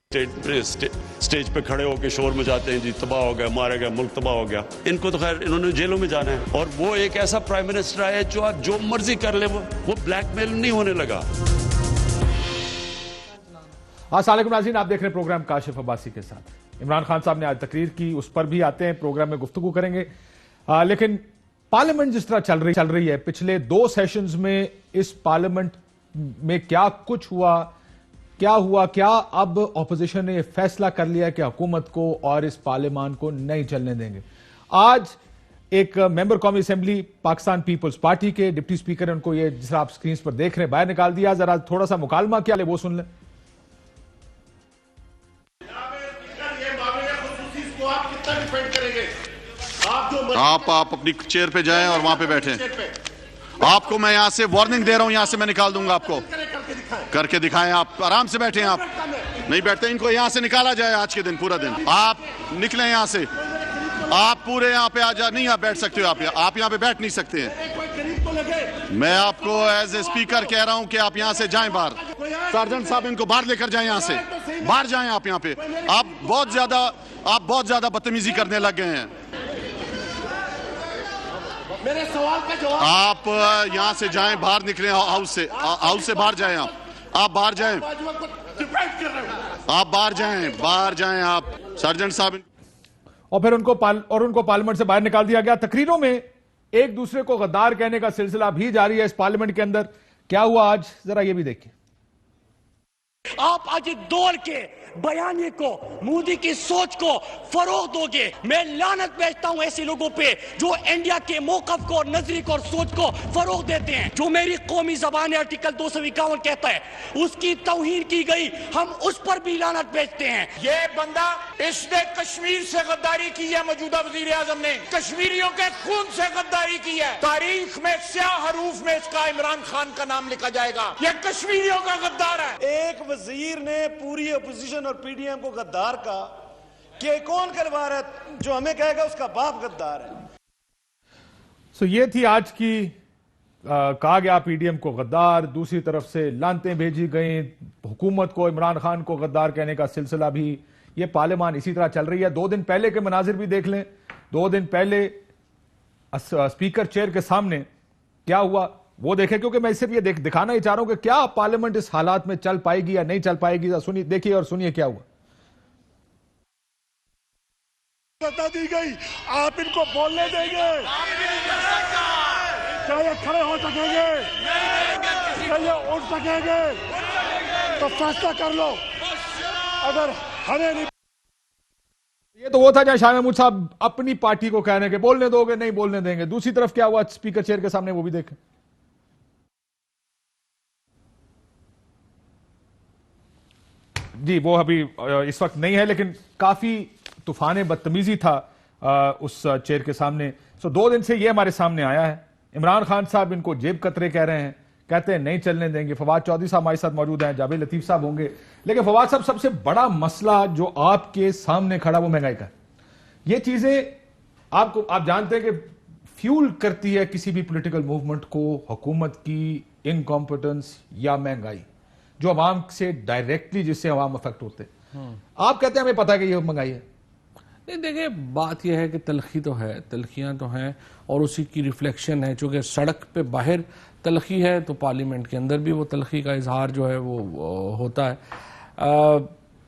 Stage पे खड़े होकर शोर मचाते हैं जी तबाह हो गया, मारा गया, मुल्क तबाह हो गया। इनको तो खैर इन्होंने जेलों में जाना है। और वो एक ऐसा प्राइम मिनिस्टर है जो आप जो मर्जी कर ले, वो ब्लैकमेल नहीं होने लगा। अस्सलाम वालेकुम नाज़रीन, आप देख रहे हैं प्रोग्राम काशिफ अब्बासी के साथ। इमरान खान साहब ने आज तकरीर की, उस पर भी आते हैं, प्रोग्राम में गुफ्तगू करेंगे। लेकिन पार्लियामेंट जिस तरह चल रही है, पिछले 2 सेशंस में इस पार्लियामेंट में क्या कुछ हुआ, क्या अब ऑपोजिशन ने यह फैसला कर लिया कि हुकूमत को और इस पार्लियामान को नहीं चलने देंगे। आज एक मेंबर कौमी असेंबली पाकिस्तान पीपल्स पार्टी के डिप्टी स्पीकर ने उनको ये जिस आप स्क्रीन पर देख रहे हैं बाहर निकाल दिया। जरा थोड़ा सा मुकालमा क्या वो सुन लें। आप अपनी चेयर पे जाएं और वहां पे बैठें। आपको मैं यहां से वार्निंग दे रहा हूं, यहां से मैं निकाल दूंगा आपको। करके दिखाएं, आप आराम से बैठें। आप नहीं बैठते, इनको यहां से निकाला जाए आज के दिन, पूरा दिन। आप निकलें यहां से, आप पूरे यहां पे आ जा। नहीं आप बैठ सकते हो, आप यहां पे बैठ नहीं सकते हैं। मैं आपको एज ए स्पीकर कह रहा हूं कि आप यहां से जाएं बाहर। सर्जेंट साहब इनको बाहर लेकर जाएं, यहां से बाहर जाएं। आप यहां पे आप बहुत ज्यादा बदतमीजी करने लग गए हैं। मेरे सवाल का जवाब। आप यहां से जाएं, बाहर निकलें हाउस से बाहर जाएं। आप बाहर जाएं, आप बाहर जाएं आप। सर्जेंट साहब और फिर उनको पार्लियामेंट से बाहर निकाल दिया गया। तकरीरों में एक दूसरे को गद्दार कहने का सिलसिला भी जारी है इस पार्लियामेंट के अंदर। क्या हुआ आज, जरा ये भी देखिए। आप आज दौड़ के बयानी को, मोदी की सोच को फरोग दोगे। मैं लानत भेजता हूं ऐसे लोगों पे जो इंडिया के मौकफ को, नजरी को और सोच को फरोग देते हैं। जो मेरी कौमी जबान है, आर्टिकल 251 कहता है, उसकी तौहीन की गई, हम उस पर भी लानत भेजते हैं। ये बंदा, इसने कश्मीर से गद्दारी की है। मौजूदा वजीर आजम ने कश्मीरियों के खून से गद्दारी की है। तारीख में स्याह हरूफ में इसका इमरान खान का नाम लिखा जाएगा। ये कश्मीरियों का गद्दार है। एक वजीर ने पूरी अपोजिशन और पीडीएम को गद्दार का कि कौन करवा रहा है, जो हमें कहेगा उसका बाप गद्दार है। ये थी आज की कहा गया पीडीएम को गद्दार, दूसरी तरफ से लानतें भेजी गई हुकूमत को, इमरान खान को गद्दार कहने का सिलसिला भी। ये पार्लियामान इसी तरह चल रही है। 2 दिन पहले के मनाजिर भी देख लें। 2 दिन पहले स्पीकर चेयर के सामने क्या हुआ वो देखें, क्योंकि मैं सिर्फ ये दिखाना ही चाह रहा हूं कि क्या पार्लियामेंट इस हालात में चल पाएगी या नहीं चल पाएगी। सुनिए, देखिए और सुनिए क्या हुआ। बता दी गई, आप इनको बोलने देंगे? क्या ये खड़े हो सकेंगे? क्या ये उठ सकेंगे? तो फैसला कर लो। अगर हमें नहीं, ये तो वो था जहां शाह महमूद साहब अपनी पार्टी को कहने के बोलने दोगे, नहीं बोलने देंगे। दूसरी तरफ क्या हुआ स्पीकर चेयर के सामने, वो भी देखें। जी वो अभी इस वक्त नहीं है, लेकिन काफी तूफान बदतमीजी था उस चेयर के सामने। 2 दिन से ये हमारे सामने आया है। इमरान खान साहब इनको जेब कतरे कह रहे हैं, कहते हैं नहीं चलने देंगे। फवाद चौधरी साहब हमारे साथ मौजूद हैं, जावेद लतीफ साहब होंगे। लेकिन फवाद साहब, सबसे बड़ा मसला जो आपके सामने खड़ा वो महंगाई का। ये चीजें आप जानते हैं कि फ्यूल करती है किसी भी पॉलिटिकल मूवमेंट को हुकूमत की इनकॉम्पिटेंस या महंगाई, जो अवाम से डायरेक्टली, जिससे अवाम अफेक्ट होते हैं। आप कहते हैं हमें पता है कि ये महंगाई है। नहीं देखिए, बात यह है कि तलखी तो है, तलखियां तो हैं और उसी की रिफ्लेक्शन है। चूंकि सड़क पे बाहर तलखी है तो पार्लियामेंट के अंदर भी वो तलखी का इजहार जो है वो होता है।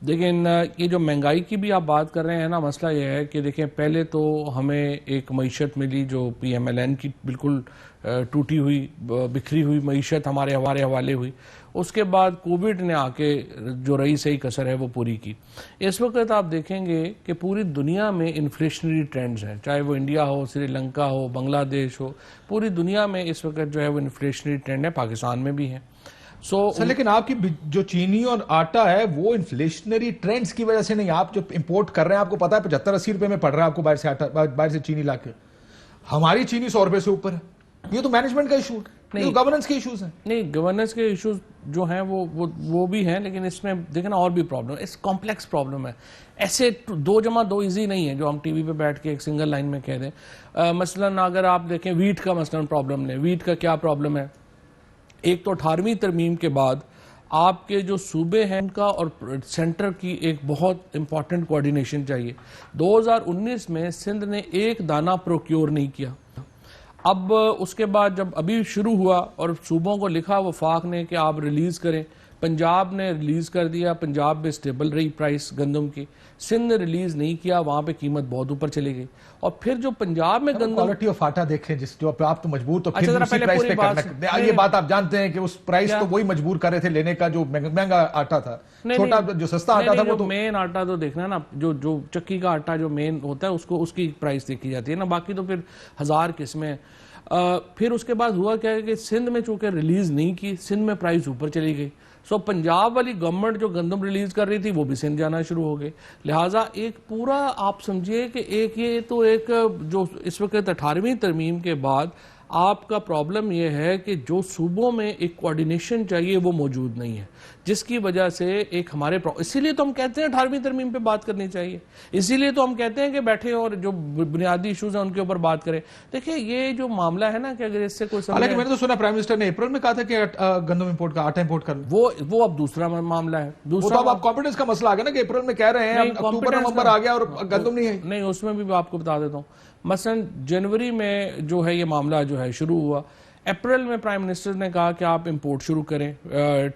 लेकिन ये जो महंगाई की भी आप बात कर रहे हैं ना, मसला ये है कि देखें, पहले तो हमें एक मईशत मिली जो PMLN की बिल्कुल टूटी हुई, बिखरी हुई मईशत हमारे हवाले हुई। उसके बाद कोविड ने आके जो रही सही कसर है वो पूरी की। इस वक्त आप देखेंगे कि पूरी दुनिया में इन्फ्लेशनरी ट्रेंड्स हैं, चाहे वो इंडिया हो, श्रीलंका हो, बांग्लादेश हो, पूरी दुनिया में इस वक्त जो है वो इन्फ्लेशनरी ट्रेंड है, पाकिस्तान में भी है। लेकिन आपकी जो चीनी और आटा है वो इन्फ्लेशनरी ट्रेंड्स की वजह से नहीं, आप जो इंपोर्ट कर रहे हैं, आपको पता है 75-80 रुपए में पड़ रहा है आपको बाहर से चीनी लाके। हमारी चीनी 100 रुपए से ऊपर है। ये तो मैनेजमेंट का इशू नहीं, गवर्नेंस के इश्यूज हैं। नहीं, गवर्नेंस के इश्यूज जो हैं वो भी हैं, लेकिन इसमें देखें ना और भी प्रॉब्लम, इस कॉम्प्लेक्स प्रॉब्लम है। ऐसे 2+2 इजी नहीं है जो हम टीवी पे बैठ के एक सिंगल लाइन में कह दें। मसलन अगर आप देखें वीट का मसलन प्रॉब्लम लें, वीट का क्या प्रॉब्लम है। एक तो 18वीं तरमीम के बाद आपके जो सूबे हैं उनका और सेंटर की एक बहुत इंपॉर्टेंट कोऑर्डिनेशन चाहिए। 2019 में सिंध ने एक दाना प्रोक्योर नहीं किया। अब उसके बाद जब अभी शुरू हुआ और सूबों को लिखा वफाक ने कि आप रिलीज करें, पंजाब ने रिलीज कर दिया, पंजाब में स्टेबल रही प्राइस गंदम की। सिंध ने रिलीज नहीं किया, वहां पे कीमत बहुत ऊपर चली गई। और फिर जो पंजाब में गंदम क्वालिटी ऑफ आटा देखें, जिस जो आप तो मजबूर तो अच्छा, फिर जरा उसी पहले प्राइस पूरी पे बात करना। ये बात आप जानते हैं कि उस प्राइस तो वही मजबूर कर रहे थे लेने का जो महंगा आटा था। छोटा जो सस्ता आटा था वो तो मेन आटा तो देखना ना, जो चक्की का आटा जो मेन होता है उसको उसकी प्राइस देखी जाती है ना, बाकी तो फिर हजार किस्में। फिर उसके बाद हुआ क्या है कि सिंध में चूंकि रिलीज नहीं की, सिंध में प्राइस ऊपर चली गई। सो पंजाब वाली गवर्नमेंट जो गंदम रिलीज कर रही थी वो भी सिंध जाना शुरू हो गए। लिहाजा एक पूरा आप समझिए कि एक ये तो एक जो इस वक्त 18वीं तरमीम के बाद आपका प्रॉब्लम यह है कि जो सूबों में एक कोऑर्डिनेशन चाहिए वो मौजूद नहीं है, जिसकी वजह से एक हमारे इसीलिए तो हम कहते हैं 18वीं तरमीम पे बात करनी चाहिए, इसीलिए तो हम कहते हैं कि बैठे और जो बुनियादी इश्यूज हैं उनके ऊपर बात करें। देखिए ये जो मामला है ना कि अगर इससे कोई हालांकि मैंने तो सुना प्राइम मिनिस्टर ने अप्रैल में कहा था कि गंदम इंपोर्ट का आटा इंपोर्ट कर वो अब दूसरा मामला है। दूसरा अब कॉन्फिडेंस का मसला आ गया ना कि अप्रैल में कह रहे हैं अक्टूबर नवंबर आ गया और गंदम नहीं है। नहीं, उसमें भी आपको बता देता हूँ। मसलन जनवरी में जो है ये मामला जो है शुरू हुआ, अप्रैल में प्राइम मिनिस्टर ने कहा कि आप इंपोर्ट शुरू करें,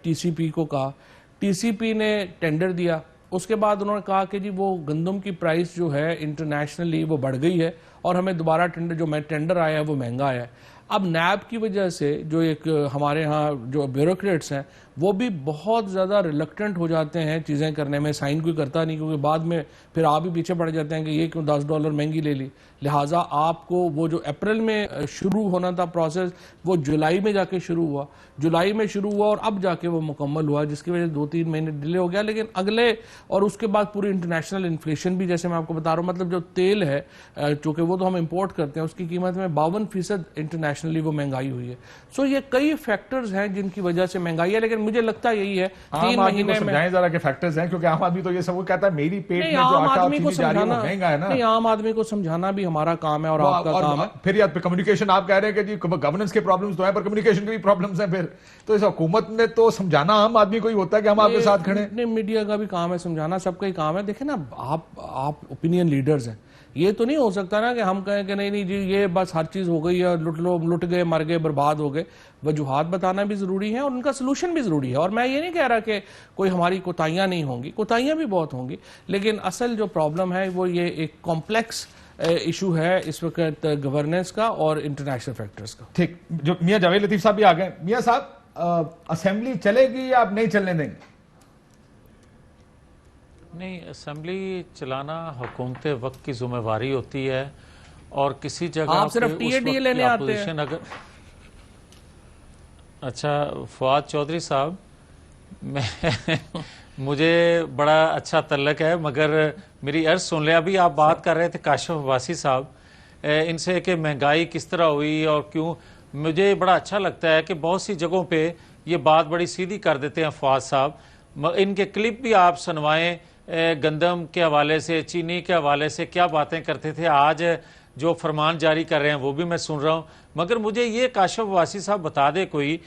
टीसीपी को कहा, टीसीपी ने टेंडर दिया। उसके बाद उन्होंने कहा कि जी वो गंदम की प्राइस जो है इंटरनेशनली वो बढ़ गई है और हमें दोबारा टेंडर आया है वो महंगा आया है। अब नैब की वजह से जो एक हमारे यहाँ जो ब्यूरोक्रेट्स हैं वो भी बहुत ज़्यादा रिलक्टेंट हो जाते हैं चीज़ें करने में, साइन कोई करता नहीं, क्योंकि बाद में फिर आप भी पीछे पड़ जाते हैं कि ये क्यों $10 महंगी ले ली। लिहाजा आपको वो जो अप्रैल में शुरू होना था प्रोसेस वो जुलाई में जाके शुरू हुआ, जुलाई में शुरू हुआ और अब जाके वो मुकम्मल हुआ, जिसकी वजह से 2-3 महीने डिले हो गया। लेकिन अगले और उसके बाद पूरी इंटरनेशनल इन्फ्लेशन भी, जैसे मैं आपको बता रहा हूँ, मतलब जो तेल है चूँकि वो तो हम इम्पोर्ट करते हैं उसकी कीमत में 52% इंटरनेशनली वो महंगाई हुई है। सो ये कई फैक्टर्स हैं जिनकी वजह से महंगाई है, लेकिन मुझे लगता यही है 3 महीने में जरा के फैक्टर्स हैं, क्योंकि आम आदमी तो ये सब वो कहता है मेरी पेट में जो आटा और चीनी जा रही है वो महंगा है ना। नहीं, आम आदमी को समझाना भी हमारा काम है और आपका काम है। फिर यार कम्युनिकेशन आप कह रहे हैं कि जी गवर्नेंस के प्रॉब्लम्स तो हैं पर कम्युनिकेशन के भी प्रॉब्लम्स हैं। फिर तो इस हुकूमत ने तो समझाना आम आदमी को ही होता है कि हम आपके साथ खड़े हैं। नहीं, मीडिया का भी काम है समझाना, सबका ही काम है। देखें ना, आप ओपिनियन लीडर्स हैं, ये तो नहीं हो सकता ना कि हम कहें कि नहीं जी ये बस हर चीज हो गई है, लुट गए, मर गए, बर्बाद हो गए। वजूहात बताना भी जरूरी है और उनका सोल्यूशन भी जरूरी है। और मैं ये नहीं कह रहा कि कोई हमारी कोताहियां नहीं होंगी, कोताहियां भी बहुत होंगी, लेकिन असल जो प्रॉब्लम है वो ये एक कॉम्प्लेक्स इशू है इस वक्त गवर्नेंस का और इंटरनेशनल फैक्टर्स का। ठीक, जो मियां जावेद लतीफ साहब भी आ गए। मियां साहब, असेंबली चलेगी या आप नहीं चलने देंगे? नहीं, असेंबली चलाना हुकूमत वक्त की जिम्मेवारी होती है और किसी जगह आप सिर्फ टीएडी लेने आते हैं। अगर अच्छा फवाद चौधरी साहब, मैं मुझे बड़ा अच्छा तल्लक है, मगर मेरी अर्ज सुन लिया। अभी आप बात कर रहे थे काशिफ अब्बासी साहब इनसे कि महंगाई किस तरह हुई और क्यों। मुझे बड़ा अच्छा लगता है कि बहुत सी जगहों पे ये बात बड़ी सीधी कर देते हैं फवाद साहब। इनके क्लिप भी आप सुनवाएं, गंदम के हवाले से, चीनी के हवाले से क्या बातें करते थे, आज जो फरमान जारी कर रहे हैं वो भी मैं सुन रहा हूँ। मगर मुझे ये काशिफ अब्बासी साहब बता दे कोई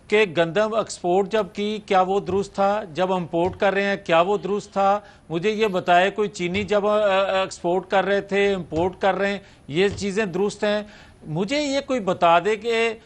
कि गंदम एक्सपोर्ट जब की क्या वो दुरुस्त था, जब इंपोर्ट कर रहे हैं क्या वो दुरुस्त था। मुझे ये बताए कोई चीनी जब एक्सपोर्ट कर रहे थे, इंपोर्ट कर रहे हैं, ये चीज़ें दुरुस्त हैं। मुझे ये कोई बता दे कि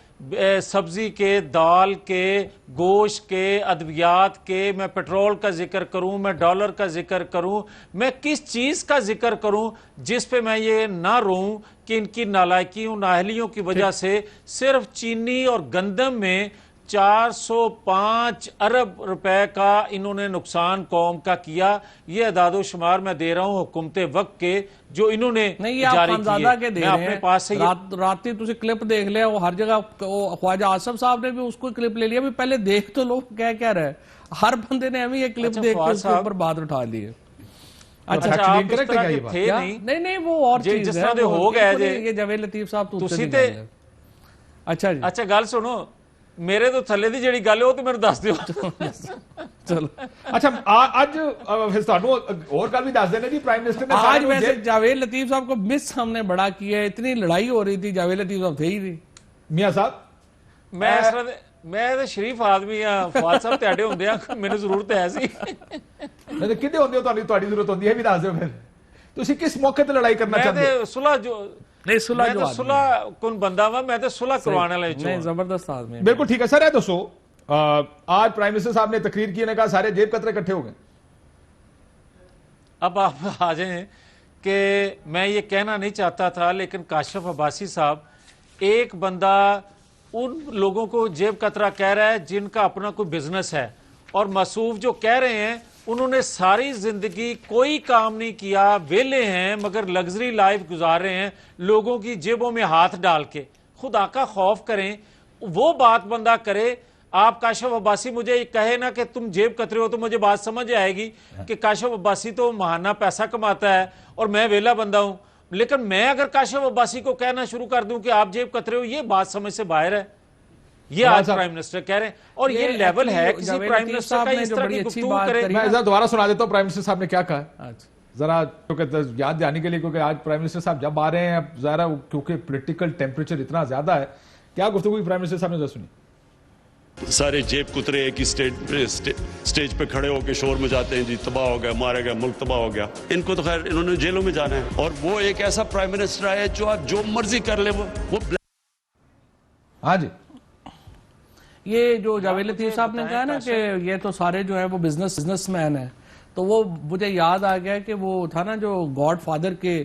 सब्जी के, दाल के, गोश्त के, अद्वियात के, मैं पेट्रोल का जिक्र करूं, मैं डॉलर का जिक्र करूं, मैं किस चीज़ का जिक्र करूं जिस पे मैं ये ना रोऊं कि इनकी नालायकियों नाहलियों की वजह से सिर्फ चीनी और गंदम में 405 अरब रुपए का इन्होंने नुकसान कौम का किया। ये अदादो शुमार मैं दे रहा हूं हुकूमत वक्त के जो इन्होंने जारी किए। मैं अपने पास से रात तुझे क्लिप देख लिया, वो हर जगह ख्वाजा आसफ साहब ने भी उसको क्लिप ले लिया। भी पहले देख तो लो क्या क्या रहे, हर बंदे ने हमें ये क्लिप देख के उसके ऊपर बात उठा ली है। अच्छा, आप इस तरह के थे नहीं वो और चीज जिस तरह हो गया ये जावेद लतीफ साहब अच्छा गल सुनो, मेरे तो थले दी जेड़ी गल हो तो मेरे दस दियो। चलो अच्छा, आज और कल भी दस देने जी प्राइम मिनिस्टर ने आज वैसे जावेद लतीफ साहब को मिस हमने बड़ा किया है, इतनी लड़ाई हो रही थी, जावेद लतीफ साहब थे ही नहीं। मियां साहब मैं मैं तो शरीफ आदमी हाँ, फवाद साहब ਤੁਹਾਡੇ ਹੁੰਦੇ ਆ ਮੈਨੂੰ ਜ਼ਰੂਰਤ ਹੈ ਸੀ। नहीं तो कितने होंगे ਤੁਹਾਡੀ ਜ਼ਰੂਰਤ ਹੁੰਦੀ ਹੈ ਵੀ ਦੱਸ ਦਿਓ ਫਿਰ ਤੁਸੀਂ ਕਿਸ ਮੌਕੇ ਤੇ ਲੜਾਈ ਕਰਨਾ मैं ਚਾਹੁੰਦੇ तो सुलह जो नहीं सुलह मैं जो तो आदमी सुलह कौन बंदा वा, मैं तो सुलह करवाने वाले जो नहीं हूं। जबरदस्त आदमी है। बिल्कुल ठीक है सर। है दोस्तों, आज प्राइम मिनिस्टर साहब ने तकरीर की ने कहा सारे जेब कतरे इकट्ठे हो गए। अब आप आ जाएं कि मैं ये कहना नहीं चाहता था, लेकिन काशिफ अब्बासी साहब एक बंदा उन लोगों को जेब कतरा कह रहा है जिनका अपना कोई बिजनेस है, और मसूफ जो कह रहे हैं उन्होंने सारी जिंदगी कोई काम नहीं किया, वेले हैं मगर लग्जरी लाइफ गुजार रहे हैं लोगों की जेबों में हाथ डाल के। खुदा का खौफ करें, वो बात बंदा करे। आप काशिफ अब्बासी मुझे कहे ना कि तुम जेब कतरे हो, तो मुझे बात समझ आएगी कि काशिफ अब्बासी तो महाना पैसा कमाता है और मैं वेला बंदा हूं। लेकिन मैं अगर काशिफ अब्बासी को कहना शुरू कर दूं कि आप जेब कतरे हो, ये बात समझ से बाहर है। ये आज प्राइम मिनिस्टर कह रहे हैं, और ये लेवल है किसी प्राइम मिनिस्टर का इस तरह की गुफ्तगू करे। मैं जरा दोबारा सुना देता हूं प्राइम मिनिस्टर साहब ने क्या कहा जरा, क्योंकि याद जाने के लिए, क्योंकि आज प्राइम मिनिस्टर साहब जब आ रहे हैं, अब जरा क्योंकि पॉलिटिकल टेम्परेचर इतना ज्यादा है, क्या गुफ्तगू प्राइम मिनिस्टर साहब ने जरा सुनी। सारे जेब कुतरे एक ही स्टेज पे खड़े होकर शोर मचाते हैं जी तबाह हो गया, मारा गया, मुल्क तबाह हो गया। इनको तो खैर इन्होंने जेलों में जाना है, और वो एक ऐसा प्राइम मिनिस्टर है जो आप जो मर्जी कर ले वो हाँ जी। ये जो जावेद लतीफ साहब ने कहा ना कि ये तो सारे जो है वो बिजनेसमैन है, तो वो मुझे याद आ गया कि वो था ना जो गॉड फादर के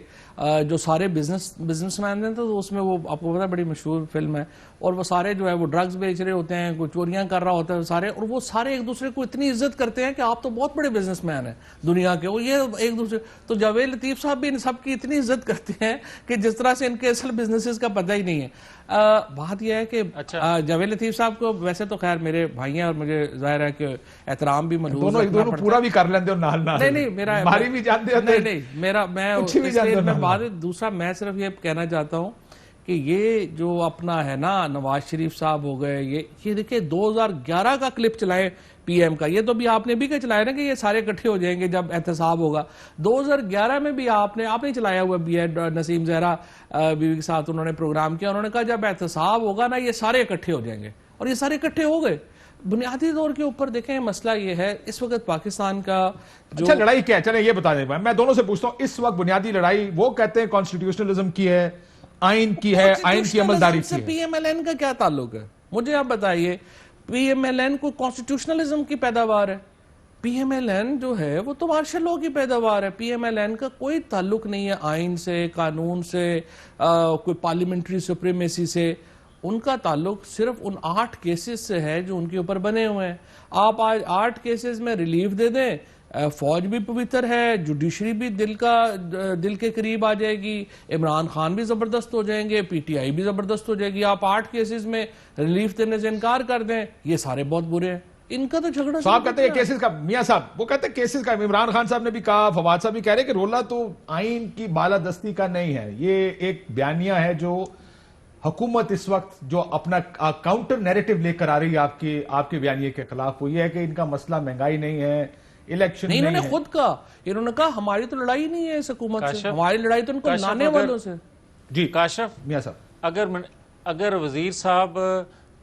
जो सारे बिजनेसमैन हैं, तो उसमें वो आपको पता है बड़ी मशहूर फिल्म है, और वो सारे जो है वो ड्रग्स बेच रहे होते हैं, कोई चोरियां कर रहा होता है सारे, और वो सारे एक दूसरे को इतनी इज्जत करते हैं कि आप तो बहुत बड़े बिजनेसमैन हैं दुनिया के, वो ये एक दूसरे। तो जावेद लतीफ साहब भी इन सब की इतनी इज्जत करते हैं कि जिस तरह से इनके असल बिजनेसेस का पता ही नहीं है। बात यह है कि जावेद लतीफ साहब को वैसे तो खैर मेरे भाई हैं, और मुझे जाहिर है कि एहतराम भी मलूज़ दोनों पूरा भी कर लेते हो नाल नाल। नहीं मेरा बारी भी जानते हो, नहीं मेरा मैं बात दूसरा, मैं सिर्फ ये कहना चाहता हूं कि ये जो अपना है ना नवाज शरीफ साहब हो गए, ये देखिए 2011 का क्लिप चलाए पीएम का, ये तो भी आपने भी क्या चलाया ना कि ये सारे इकट्ठे हो जाएंगे जब एहतसाब होगा। 2011 में भी आपने चलाया हुआ भी है, नसीम जहरा बीवी के साथ उन्होंने प्रोग्राम किया, उन्होंने कहा जब एहतसाब होगा ना ये सारे इकट्ठे हो जाएंगे, और ये सारे इकट्ठे हो गए। बुनियादी तौर के ऊपर देखें मसला ये है इस वक्त पाकिस्तान का जो अच्छा लड़ाई क्या है, चले ये बता दें। मैं दोनों से पूछता हूं, इस वक्त बुनियादी लड़ाई वो कहते हैं कॉन्स्टिट्यूशनलिज्म की है, आइन की है, आइन की अमलदारी की है। पीएमएलएन का क्या ताल्लुक है, मुझे आप बताइए। पीएमएलएन को कॉन्स्टिट्यूशनलिज्म की पैदावार है, पीएमएलएन जो है वो तो मार्शल लॉ की पैदावार है। पीएमएलएन का कोई ताल्लुक नहीं है आइन से, कानून से, कोई पार्लियामेंट्री सुप्रीमेसी से। उनका ताल्लुक सिर्फ उन 8 केसेस से है जो उनके ऊपर बने हुए हैं। आप आज 8 केसेस में रिलीफ दे दें, फौज भी पवित्र है, जुडिशरी भी दिल के करीब आ जाएगी, इमरान खान भी जबरदस्त हो जाएंगे, पीटीआई भी जबरदस्त हो जाएगी। आप 8 केसेस में रिलीफ देने से इनकार कर दें, ये सारे बहुत बुरे हैं। इनका तो झगड़ा साहब कहते हैं केसेस का, मियां साहब वो कहते हैं केसेस का, इमरान खान साहब ने भी कहा, फवाद साहब भी कह रहे हैं कि रोला तो आइन की बालादस्ती का नहीं है। ये एक बयानिया है जो हुकूमत इस वक्त जो अपना काउंटर नैरेटिव लेकर आ रही है आपके बयानिए के खिलाफ, वो ये है कि इनका मसला महंगाई नहीं है, इलेक्शन नहीं, इन्होंने खुद कहा, इन्होंने कहा हमारी तो लड़ाई नहीं है इस हुकूमत से, हमारी लड़ाई तो उनको लाने वालों से। जी काशिफ मियां साहब, अगर वजीर साहब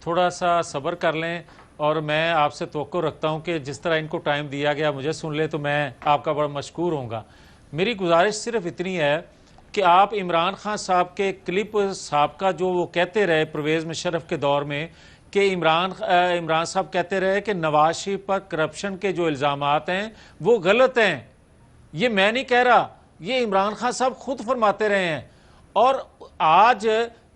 थोड़ा सा सब्र कर लें, और मैं आपसे तवक्को रखता हूं कि जिस तरह इनको टाइम दिया गया मुझे सुन ले, तो मैं आपका बड़ा मशकूर होऊंगा। मेरी गुजारिश सिर्फ इतनी है कि आप इमरान खान साहब के क्लिप साहब का जो वो कहते रहे परवेज़ मुशर्रफ के दौर में कि इमरान साहब कहते रहे कि नवाज शरीफ पर करप्शन के जो इल्ज़ामात हैं वो गलत हैं। ये मैं नहीं कह रहा, ये इमरान खान साहब खुद फरमाते रहे हैं, और आज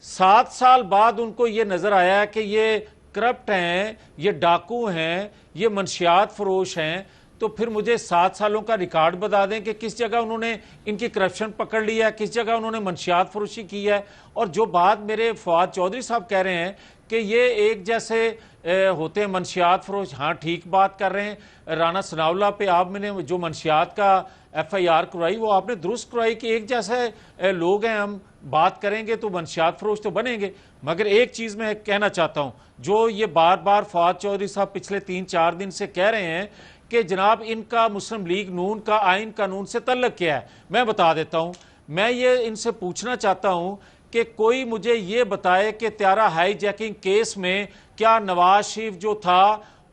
7 साल बाद उनको ये नज़र आया कि ये करप्ट हैं, ये डाकू हैं, ये मंशियात फरोश हैं। तो फिर मुझे 7 सालों का रिकॉर्ड बता दें कि किस जगह उन्होंने इनकी करप्शन पकड़ लिया है, किस जगह उन्होंने मंशियात फरोशी की है। और जो बात मेरे फवाद चौधरी साहब कह रहे हैं कि ये एक जैसे होते हैं मंशियात फरोश, हाँ ठीक बात कर रहे हैं। राना सनाउल्लाह पे आपने जो मंशियात का FIR करवाई वो आपने दुरुस्त करवाई कि एक जैसे लोग हैं, हम बात करेंगे तो मंशियात फरोश तो बनेंगे। मगर एक चीज़ मैं कहना चाहता हूँ, जो ये बार बार फवाद चौधरी साहब पिछले 3-4 दिन से कह रहे हैं कि जनाब इनका मुस्लिम लीग नून का आइन कानून से तल्लुक क्या है, मैं बता देता हूं। मैं ये इनसे पूछना चाहता हूं कि कोई मुझे ये बताए कि त्यारा हाईजैकिंग केस में क्या नवाज शरीफ जो था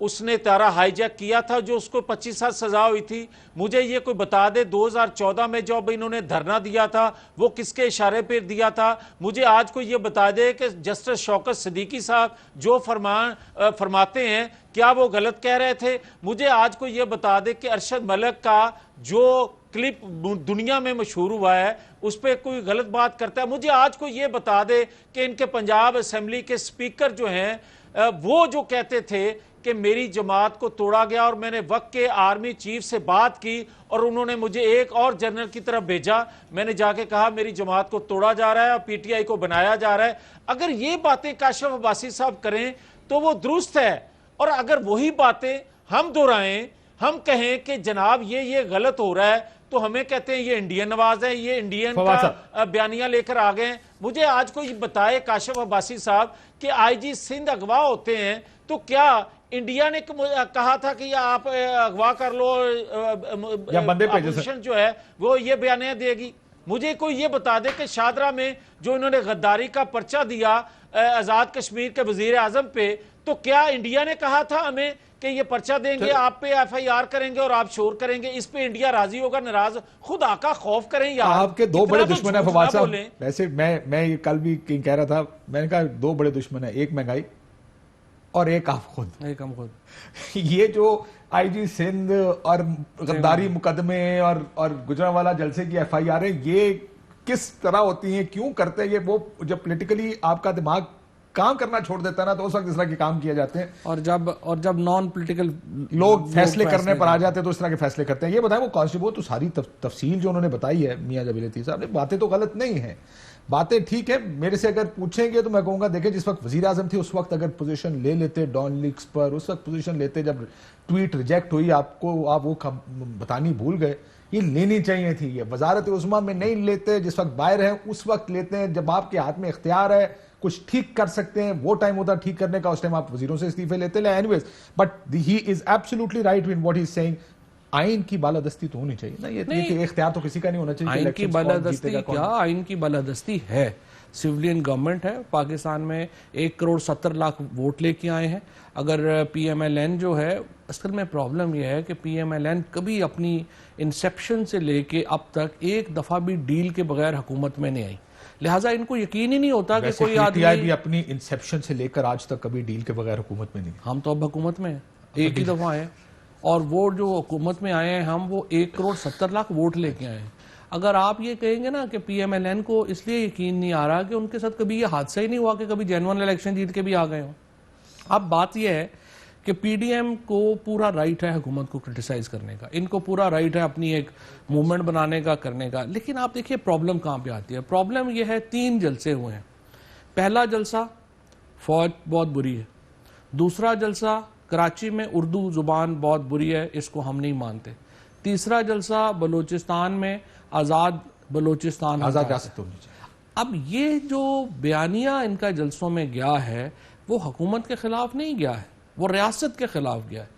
उसने त्यारा हाईजैक किया था जो उसको 25 साल सजा हुई थी। मुझे ये कोई बता दे 2014 में जब इन्होंने धरना दिया था वो किसके इशारे पर दिया था। मुझे आज कोई ये बता दे कि जस्टिस शौकत सिद्दीकी साहब जो फरमाते हैं क्या वो गलत कह रहे थे। मुझे आज कोई ये बता दे कि अरशद मलिक का जो क्लिप दुनिया में मशहूर हुआ है उस पर कोई गलत बात करता है। मुझे आज कोई ये बता दे कि इनके पंजाब असेंबली के स्पीकर जो हैं वो जो कहते थे कि मेरी जमात को तोड़ा गया और मैंने वक्त के आर्मी चीफ से बात की और उन्होंने मुझे एक और जनरल की तरफ भेजा, मैंने जाके कहा मेरी जमात को तोड़ा जा रहा है और पीटीआई को बनाया जा रहा है। अगर ये बातें काशिफ अब्बासी साहब करें तो वो दुरुस्त है, और अगर वही बातें हम दोहराएं, हम कहें कि जनाब ये गलत हो रहा है, तो हमें कहते हैं ये इंडियन नवाज है, ये इंडियन का बयानिया लेकर आ गए। मुझे आज कोई बताए काशिफ अब्बासी साहब कि आईजी सिंध अगवा होते हैं तो क्या इंडिया ने कहा था कि आप अगवा कर लो या बंदे अपोजिशन जो है वो ये बयानिया देगी। मुझे कोई ये बता दे कि शादरा में जो इन्होंने गद्दारी का पर्चा दिया आजाद कश्मीर के वजीर आजम पे, तो क्या इंडिया ने कहा था हमें कि ये पर्चा देंगे, आप पे एफआईआर करेंगे और आप शोर करेंगे, इस पे इंडिया राजी होगा नाराज? खुद आका खौफ करें यार। आपके दो बड़े दुश्मन है फवाद साहब। वैसे मैं ये कल भी कह रहा था, मैंने कहा दो बड़े दुश्मन है, एक महंगाई और एक आप खुद। ये जो आईजी सिंध और गद्दारी मुकदमे और गुजरांवाला जलसे की एफआईआर है, ये किस तरह होती हैं, क्यों करते हैं ये? वो जब पॉलिटिकली आपका दिमाग काम करना छोड़ देता है ना, तो उस वक्त इस तरह के काम किए जाते हैं। और जब नॉन पॉलिटिकल लोग फैसले करने पर आ जाते हैं तो इस तरह के फैसले करते हैं। ये बताएं वो कॉन्स्टिट्यूशन तो सारी तफसील जो उन्होंने बताई है मियां जबीर लतीफ साहब ने, बातें तो गलत नहीं है, बातें ठीक है। मेरे से अगर पूछेंगे तो मैं कहूंगा देखें जिस वक्त वजीर आजम थे उस वक्त अगर पोजीशन ले लेते डॉन लीक्स पर, उस वक्त पोजीशन लेते जब ट्वीट रिजेक्ट हुई, आपको आप वो बतानी भूल गए, ये लेनी चाहिए थी। ये वजारत उस्मा में नहीं लेते, जिस वक्त बाहर हैं उस वक्त लेते हैं जब आपके हाथ में इख्तियार है, कुछ ठीक कर सकते हैं, वो टाइम होता ठीक करने का, उस टाइम आप वजीरों से इस्तीफे लेते हैं। Anyways, but he is absolutely right in what he is saying. आइन की बालादस्ती तो होनी चाहिए ना, ये इख्तियार तो किसी का नहीं होना चाहिए। आइन की बालादस्ती क्या, आइन की बालादस्ती है। सिविलियन गवर्नमेंट है पाकिस्तान में, 1,70,00,000 वोट लेके आए हैं। अगर पीएमएलएन जो है, असल में प्रॉब्लम यह है कि पीएमएलएन कभी अपनी इंसेप्शन से लेके अब तक एक दफा भी डील के बगैर हुकूमत में नहीं आई, लिहाजा इनको यकीन ही नहीं होता कि कोई आदमी भी अपनी इंसेप्शन से लेकर आज तक कभी डील के बगैर हुकूमत में नहीं। हम तो अब हुकूमत में एक ही दफा आए, और वो जो हुकूमत में आए हैं हम, वो 1,70,00,000 वोट लेके आए हैं। अगर आप ये कहेंगे ना कि पीएमएलएन को इसलिए यकीन नहीं आ रहा कि उनके साथ कभी ये हादसा ही नहीं हुआ कि कभी जेन्युइन इलेक्शन जीत के भी आ गए हो। अब बात यह है कि पीडीएम को पूरा राइट है हुकूमत को क्रिटिसाइज करने का, इनको पूरा राइट है अपनी एक मूवमेंट बनाने का, करने का। लेकिन आप देखिए प्रॉब्लम कहाँ पे आती है। प्रॉब्लम यह है 3 जलसे हुए हैं। पहला जलसा फौज बहुत बुरी है, दूसरा जलसा कराची में उर्दू जुबान बहुत बुरी है, इसको हम नहीं मानते, तीसरा जलसा बलूचिस्तान में आज़ाद बलूचिस्तान, आज़ाद रियासत होनी चाहिए। अब ये जो बयानिया इनका जलसों में गया है वो हुकूमत के खिलाफ नहीं गया है, वो रियासत के खिलाफ गया है।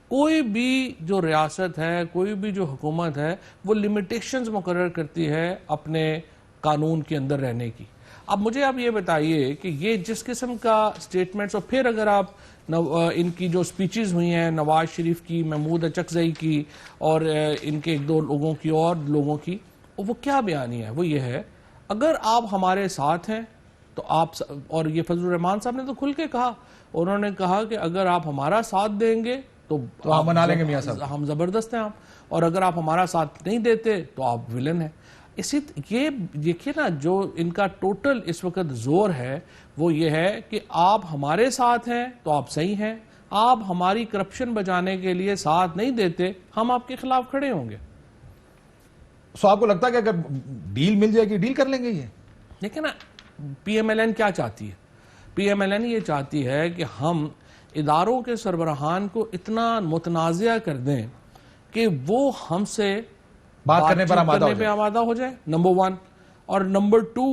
कोई भी जो रियासत है, कोई भी जो हुकूमत है, वो लिमिटेशंस मुकर्रर करती है अपने कानून के अंदर रहने की। अब मुझे आप ये बताइए कि ये जिस किस्म का स्टेटमेंट्स, और फिर अगर आप इनकी जो स्पीचेस हुई हैं नवाज शरीफ की, महमूद अचकजई की और इनके 1-2 लोगों की और लोगों की, वो क्या बयानी है? वो ये है अगर आप हमारे साथ हैं तो आप, और ये फजलुर रहमान साहब ने तो खुल के कहा, उन्होंने कहा कि अगर आप हमारा साथ देंगे तो आप मना लेंगे मियां साहब, हम जबरदस्त हैं आप, और अगर आप हमारा साथ नहीं देते तो आप विलन हैं। इसी ये देखिए ना, जो इनका टोटल इस वक्त जोर है वो ये है कि आप हमारे साथ हैं तो आप सही हैं, आप हमारी करप्शन बचाने के लिए साथ नहीं देते, हम आपके खिलाफ खड़े होंगे। सो आपको लगता है कि अगर डील मिल जाएगी डील कर लेंगे? ये देखिए ना, पीएमएलएन क्या चाहती है? पीएमएलएन ये चाहती है कि हम इदारों के सरबराहान को इतना मुतनाज़िया कर दें कि वो हमसे बात करने पर आमादा हो जाए, नंबर 1, और नंबर 2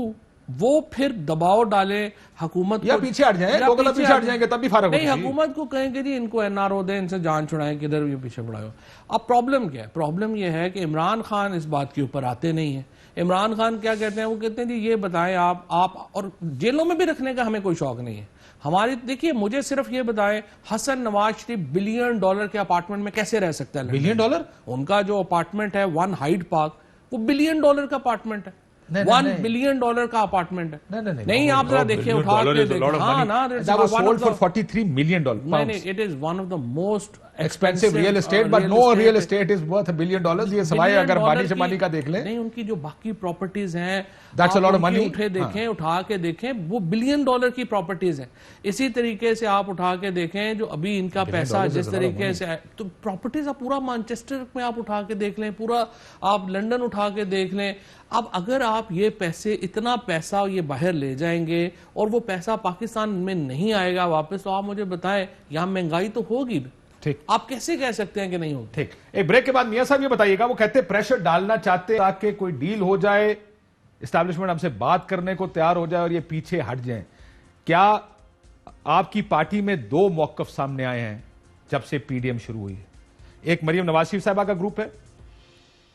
वो फिर दबाव डाले हुकूमत या पीछे हट जाए, लोग पीछे हट जाएंगे तब भी फर्क नहीं, हुकूमत को कहेंगे जी इनको एनआरओ दे, इनसे जान छुड़ाएं, किधर ये पीछे बढ़ाओ। अब प्रॉब्लम क्या है? प्रॉब्लम ये है कि इमरान खान इस बात के ऊपर आते नहीं है। इमरान खान क्या कहते हैं, वो कहते हैं जी ये बताएं आप और जेलों में भी रखने का हमें कोई शौक नहीं है हमारी। देखिए मुझे सिर्फ ये बताएं, हसन नवाज शरीफ $1 बिलियन के अपार्टमेंट में कैसे रह सकता है? $1 बिलियन? उनका जो अपार्टमेंट है 1 हाइड पार्क, वो $1 बिलियन का अपार्टमेंट है। $1 बिलियन का अपार्टमेंट है। नहीं आप जरा देखिए, उठा के देखिए। हाँ ना, that was sold for $43 million. नहीं, it is one of the most expensive real estate, but no real estate is worth $1 billion. ये सवाई अगर बानी शमानी का देख लें, नहीं उनकी जो बाकी प्रॉपर्टीज हैं, that's a lot of money. उठा के देखें, वो $1 बिलियन की प्रॉपर्टीज हैं। इसी तरीके से आप उठा के देखें जो अभी इनका पैसा जिस तरीके से, तो प्रॉपर्टीज आप पूरा मैनचेस्टर में आप उठा के देख लें, पूरा आप लंदन उठा के देख लें। अब अगर आप ये पैसे, इतना पैसा ये बाहर ले जाएंगे और वो पैसा पाकिस्तान में नहीं आएगा वापस, तो आप मुझे बताएं यहाँ महंगाई तो होगी। ठीक, आप कैसे कह सकते हैं कि नहीं होगी? ठीक, एक ब्रेक के बाद मियां साहब ये बताइएगा, वो कहते प्रेशर डालना चाहते ताकि कोई डील हो जाए, एस्टैब्लिशमेंट हमसे बात करने को तैयार हो जाए और ये पीछे हट जाए। क्या आपकी पार्टी में 2 मौकफ सामने आए हैं जब से पीडीएम शुरू हुई है? एक मरियम नवाज शरीफ साहबा का ग्रुप है,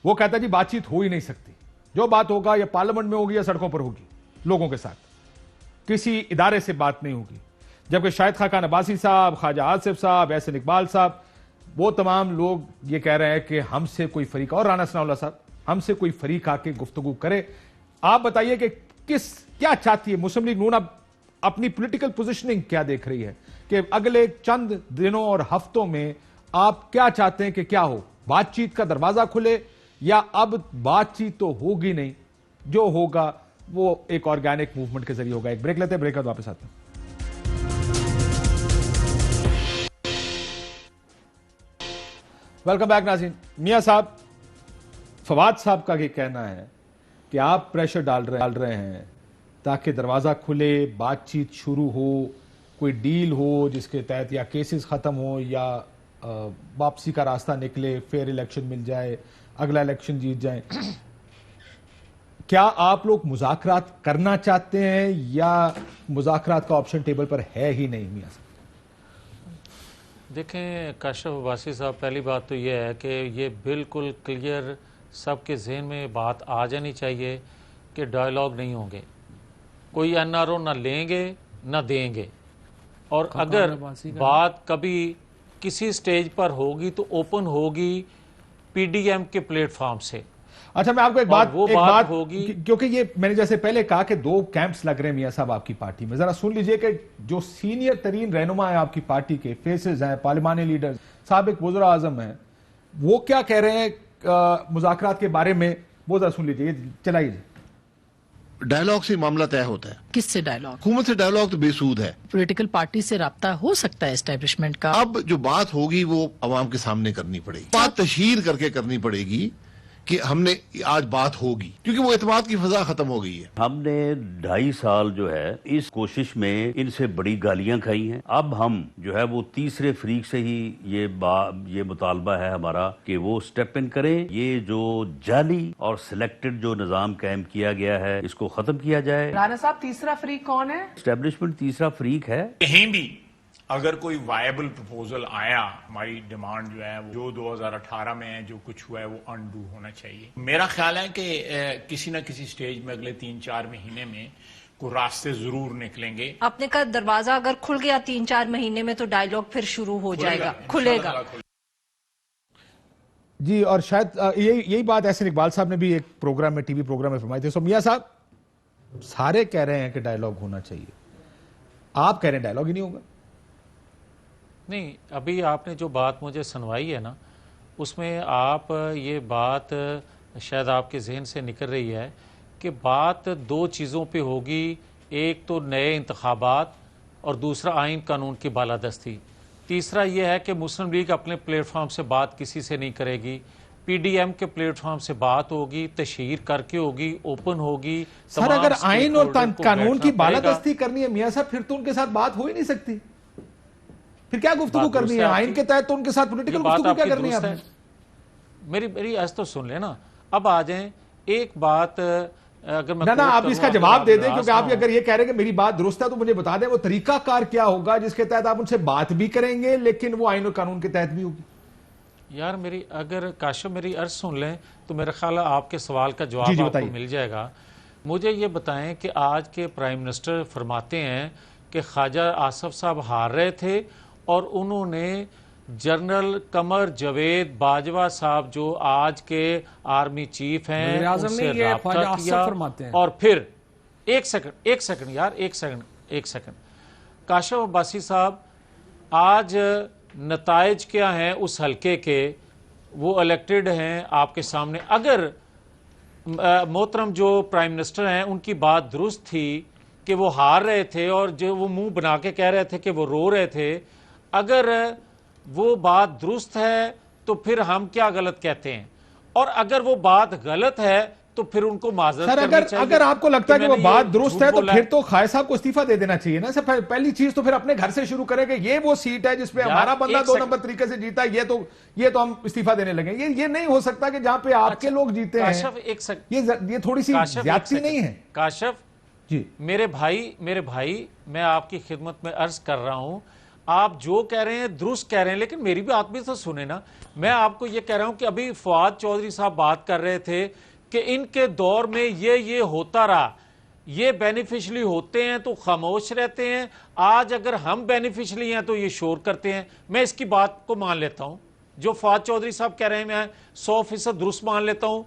वो कहता है जी बातचीत हो ही नहीं सकती, जो बात होगा या पार्लियामेंट में होगी या सड़कों पर होगी, लोगों के साथ, किसी इदारे से बात नहीं होगी। जबकि शाहिद खान अब्बासी साहब, ख्वाजा आसिफ साहब, एहसन इकबाल साहब, वो तमाम लोग ये कह रहे हैं कि हमसे कोई फरीक, और राना सनाउल्लाह साहब, हमसे कोई फरीक आके गुफ्तगू करे। आप बताइए कि क्या चाहती है मुस्लिम लीग नून? अब अपनी पॉलिटिकल पोजीशनिंग क्या देख रही है कि अगले चंद दिनों और हफ्तों में आप क्या चाहते हैं कि क्या हो? बातचीत का दरवाजा खुले या अब बातचीत तो होगी नहीं, जो होगा वो एक ऑर्गेनिक मूवमेंट के जरिए होगा? एक ब्रेक लेते हैं, ब्रेक के बाद वापस आते हैं। वेलकम बैक नाज़रीन। मियां साहब, फवाद साहब का ये कहना है कि आप प्रेशर डाल रहे हैं ताकि दरवाजा खुले, बातचीत शुरू हो, कोई डील हो जिसके तहत या केसेस खत्म हो या वापसी का रास्ता निकले, फेयर इलेक्शन मिल जाए, अगला इलेक्शन जीत जाए। क्या आप लोग मुज़ाकरात करना चाहते हैं या मुज़ाकरात का ऑप्शन टेबल पर है ही नहीं? मियां साहब देखें काशिफ अब्बासी साहब, पहली बात तो ये है कि ये बिल्कुल क्लियर सबके जहन में बात आ जानी चाहिए कि डायलॉग नहीं होंगे, कोई एनआरओ ना लेंगे ना देंगे, और अगर बात कभी किसी स्टेज पर होगी तो ओपन होगी पीडीएम के प्लेटफॉर्म से। अच्छा, मैं आपको एक बात होगी, क्योंकि ये मैंने जैसे पहले कहा कि 2 कैंप्स लग रहे हैं मियां साहब आपकी पार्टी में। जरा सुन लीजिए कि जो सीनियर तरीन रहनुमा है आपकी पार्टी के, फेसेस हैं, पार्लिमानी लीडर्स, साबिक वज़ीर आज़म हैं, वो क्या कह रहे हैं मुज़ाकरात के बारे में, वो जरा सुन लीजिए, चलाइए। डायलॉग से मामला तय होता है। किससे डायलॉग? हुकूमत से डायलॉग तो बेसूद है। पॉलिटिकल पार्टी से राब्ता हो सकता है एस्टेब्लिशमेंट का। अब जो बात होगी वो अवाम के सामने करनी पड़ेगी, बात तशहीर करके करनी पड़ेगी कि हमने आज बात होगी, क्योंकि वो एतमाद की फजा खत्म हो गई है। हमने 2.5 साल जो है इस कोशिश में इनसे बड़ी गालियां खाई हैं। अब हम जो है वो तीसरे फरीक से ही ये मुतालबा है हमारा कि वो स्टेप इन करें, ये जो जाली और सिलेक्टेड जो निजाम कायम किया गया है इसको खत्म किया जाए। राणा साहब, तीसरा फ्रीक कौन है? एस्टेब्लिशमेंट तीसरा फरीक है। कहीं भी अगर कोई वायबल प्रपोजल आया, हमारी डिमांड जो है वो जो 2018 में जो कुछ हुआ है वो अनडू होना चाहिए। मेरा ख्याल है कि किसी न किसी स्टेज में अगले 3-4 महीने में कोई रास्ते जरूर निकलेंगे। आपने कहा दरवाजा अगर खुल गया 3-4 महीने में तो डायलॉग फिर शुरू हो जाएगा, खुलेगा। जी, और शायद यही बात एहसन इकबाल साहब ने भी एक प्रोग्राम में, टीवी प्रोग्राम में फरमाई थी। सो मियां साहब, सारे कह रहे हैं कि डायलॉग होना चाहिए, आप कह रहे हैं डायलॉग ही नहीं होगा। नहीं, अभी आपने जो बात मुझे सुनवाई है ना, उसमें आप ये बात शायद आपके जहन से निकल रही है कि बात 2 चीज़ों पे होगी, एक तो नए इंतखाबात और दूसरा आइन कानून की बालादस्ती। तीसरा यह है कि मुस्लिम लीग अपने प्लेटफॉर्म से बात किसी से नहीं करेगी, पीडीएम के प्लेटफॉर्म से बात होगी, तशहीर करके होगी, ओपन होगी। सर, अगर आइन और कानून की बालादस्ती करनी है मियां साहब, फिर तो उनके साथ बात हो ही नहीं सकती, फिर क्या गुफ्तगू करनी है? आइन के तहत तो उनके साथ पॉलिटिकल गुफ्तगू क्या करनी है आपने? मेरी आज तो सुन लेना, अब आ जाएं एक बात। अगर मैं ना आप इसका जवाब दे दें, क्योंकि आप अगर ये कह रहे हैं कि मेरी बात दुरुस्त है तो मुझे बता दें वो तरीकाकार क्या होगा जिसके तहत आप उनसे बात भी करेंगे लेकिन वो आइन और कानून के तहत भी होगी। यार मेरी अगर काशिफ मेरी अर्ज सुन लें तो मेरा ख्याल है आपके सवाल का जवाब जी, आपको बताइए। मिल जाएगा। मुझे ये बताएं कि आज के प्राइम मिनिस्टर फरमाते हैं कि ख्वाजा आसफ साहब हार रहे थे और उन्होंने जनरल कमर जावेद बाजवा साहब जो आज के आर्मी चीफ हैं वज़ीर आज़म उनसे ने ये राब्ता ख्वाजा आसफ किया फरमाते हैं। और फिर एक सेकंड काशिफ अब्बासी साहब, आज नताइज क्या हैं उस हलके के, वो इलेक्टेड हैं आपके सामने। अगर मोहतरम जो प्राइम मिनिस्टर हैं उनकी बात दुरुस्त थी कि वो हार रहे थे और जो वो मुंह बना के कह रहे थे कि वो रो रहे थे, अगर वो बात दुरुस्त है तो फिर हम क्या गलत कहते हैं, और अगर वो बात गलत है तो फिर उनको माजरत सर करनी चाहिए। अगर आपको लगता है कि वो मैंने बात ये दुरुस्त झूठ है तो बोला फिर तो खाए साहब को इस्तीफा दे देना चाहिए ना। सर पहली चीज तो फिर अपने घर से शुरू करेंगे। ये वो सीट है जिसपे यार, हमारा बंदा एक 2 सेकंड। नंबर तरीके से जीता है, ये तो हम इस्तीफा देने लगे। ये नहीं हो सकता कि जहां पे आपके लोग जीते हैं। काशिफ एक सेकंड, ये थोड़ी सी काशिफ, ज्यादती नहीं है काशिफ जी। मेरे भाई मैं आपकी खिदमत में अर्ज कर रहा हूं, आप जो कह रहे हैं दुरुस्त कह रहे हैं, लेकिन मेरी बात भी तो सुने ना। मैं आपको ये कह रहा हूं कि अभी फवाद चौधरी साहब बात कर रहे थे कि इनके दौर में ये होता रहा, ये बेनिफिशली होते हैं तो खामोश रहते हैं, आज अगर हम बेनिफिशली हैं तो ये शोर करते हैं। मैं इसकी बात को मान लेता हूं, जो फवाद चौधरी साहब कह रहे हैं मैं 100% दुरुस्त मान लेता हूं,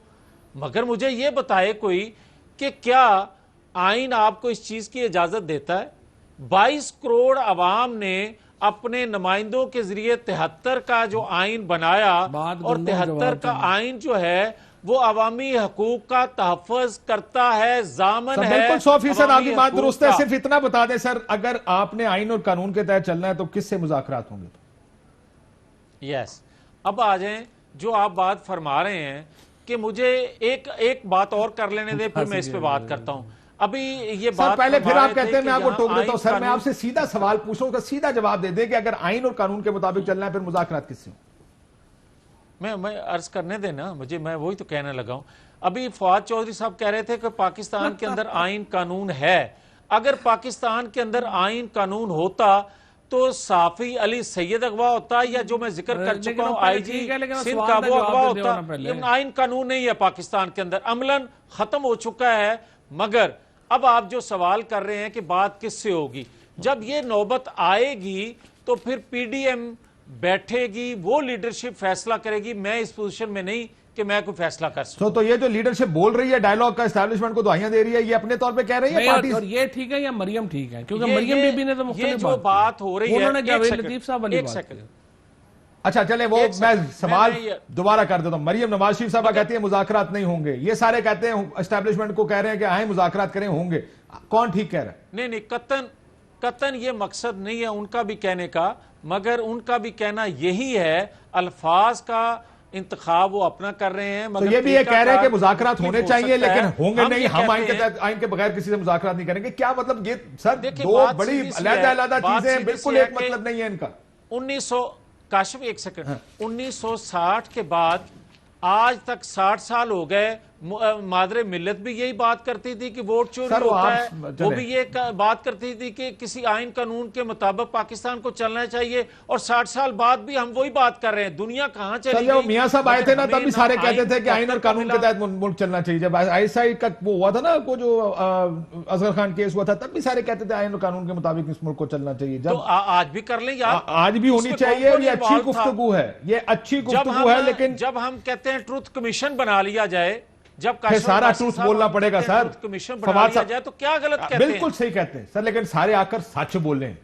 मगर मुझे ये बताए कोई कि क्या आइन आपको इस चीज की इजाजत देता है? 22 करोड़ अवाम ने अपने नुमाइंदों के जरिए 73 का जो आइन बनाया, और 73 का आइन जो है वो अवामी हकूक का तहफ़्फ़ुज़ करता है, जामन है। बिल्कुल 100% आपकी बात दुरुस्त है। हकूक का। सिर्फ इतना बता दें सर, अगर आपने आइन और कानून के तहत चलना है तो किससे मुज़ाकरात होंगे? यस, अब आ जाएं जो आप बात फरमा रहे हैं कि मुझे एक बात और कर लेने दे, फिर मैं इस पे बात करता हूं। अभी ये सर बात पहले फिर फरमा आप रहे कहते थे हैं मैं कि आपको यहाँ टोक देता हूं। आइन सर मैं कानून- आपसे सीधा सवाल पूछूंगा, सीधा जवाब दे दें कि अगर आइन और कानून के मुताबिक चलना है फिर मुज़ाकरात किससे? मैं अर्ज करने देना मुझे, मैं वही तो कहने लगा हूं। अभी फवाद चौधरी साहब कह रहे थे कि पाकिस्तान के अंदर आइन कानून है। अगर पाकिस्तान के अंदर आइन कानून होता तो साफी अली सैयद अगवा होता, या जो मैं जिक्र कर चुका हूं आईजी सिंध का वो अगवा होता। ये आइन कानून नहीं है पाकिस्तान के अंदर, अमलन खत्म हो चुका है। मगर अब आप जो सवाल कर रहे हैं कि बात किससे होगी, जब ये नौबत आएगी तो फिर पीडीएम बैठेगी, वो लीडरशिप फैसला करेगी। मैं इस पोजीशन में नहीं कि मैं कोई फैसला कर सकूं। तो ये जो लीडरशिप बोल रही है, डायलॉग का एस्टैब्लिशमेंट को दुआइयां दे रही है, ये अपने तौर पे कह रही है पार्टी? और ये ठीक है या मरियम ठीक है? क्योंकि ये- मरियम ये- बीबी ने तो ये मुख्तलिफ जो बात हो रही है, उन्होंने एक जावेद सेकंड, लतीफ साहब वाली एक बात सेकंड। की। अच्छा चले वो एक मैं सेकंड, सवाल मैं दोबारा कर देता हूं। मरियम नवाज शरीफ साहब कहती है मुज़ाकरात नहीं होंगे, ये सारे कहते हैं एस्टैब्लिशमेंट को कह रहे हैं कि आए मुज़ाकरात करें, होंगे। कौन ठीक कह रहा है? नहीं, कतन ये मकसद नहीं है उनका भी कहने का, मगर उनका भी कहना यही है, अल्फाज का इंतखाब वो अपना कर रहे हैं। तो मगर ये भी ये कह रहे हैं कि मुज़ाकरात मुख्तलिफ होने हो चाहिए सकता लेकिन है। होंगे नहीं, ये हम आइन कहते के तहत आइन के बगैर किसी से मुज़ाकरात नहीं करेंगे। क्या मतलब? ये सर देखिए, दो बात बड़ी सीधी सी अलग है, अलग बात चीजें हैं, सीधी बिल्कुल सी है एक कि मतलब नहीं है इनका। 1900 काशिफ एक सेकंड, 1960 के बाद आज तक 60 साल हो गए। मादरे मिल्लत भी यही बात करती थी कि वोट चोरी सर, वो होता आप है, चले। वो भी ये बात करती थी कि किसी आइन कानून के मुताबिक पाकिस्तान को चलना चाहिए, और 60 साल बाद भी हम वही बात कर रहे हैं। दुनिया कहां चली सर जब गई? मियां साहब आए थे ना, मगर तब भी सारे हमें कहते थे कि आइन और का कानून के मिला। तहत मुल्क चलना चाहिए। जब आईएसआई का वो हुआ था ना, वो जो अजहर खान केस हुआ था, तब भी सारे कहते थे आइन और कानून के मुताबिक इस मुल्क को चलना चाहिए। तो जब आज भी कर लें यार, आज भी होनी उसमें चाहिए, कौन और ये कौन अच्छी involved था? गुफ्तगू है, ये अच्छी जब गुफ्तगू है। लेकिन जब हम कहते हैं ट्रुथ कमीशन बना लिया जाए, जब फिर काशिफ सारा अब्बासी ट्रूथ साहब बोलना हम पड़ेगा कहते हैं सर। ट्रुथ कमीशन बना फवाद लिया साहब जाए तो क्या गलत कहते हैं? बिल्कुल सही कहते हैं सर, लेकिन सारे आकर सच बोलें,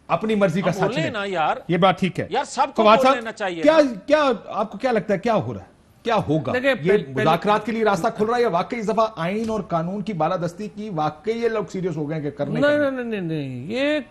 अपनी मर्जी का हम सच बोलें लें। ना यार, ये बात ठीक है यार सबको फवाद बोल साहब, लेना चाहिए क्या ना। क्या आपको क्या लगता है क्या हो रहा है, क्या होगा? देखिए, ये पहले- मुज़ाकरात के लिए रास्ता खुल रहा है या वाकई इस दफा आइन और कानून की बालादस्ती की वाकई ये लोग सीरियस हो गए हैं कि करने नहीं का? नहीं नहीं नहीं, ये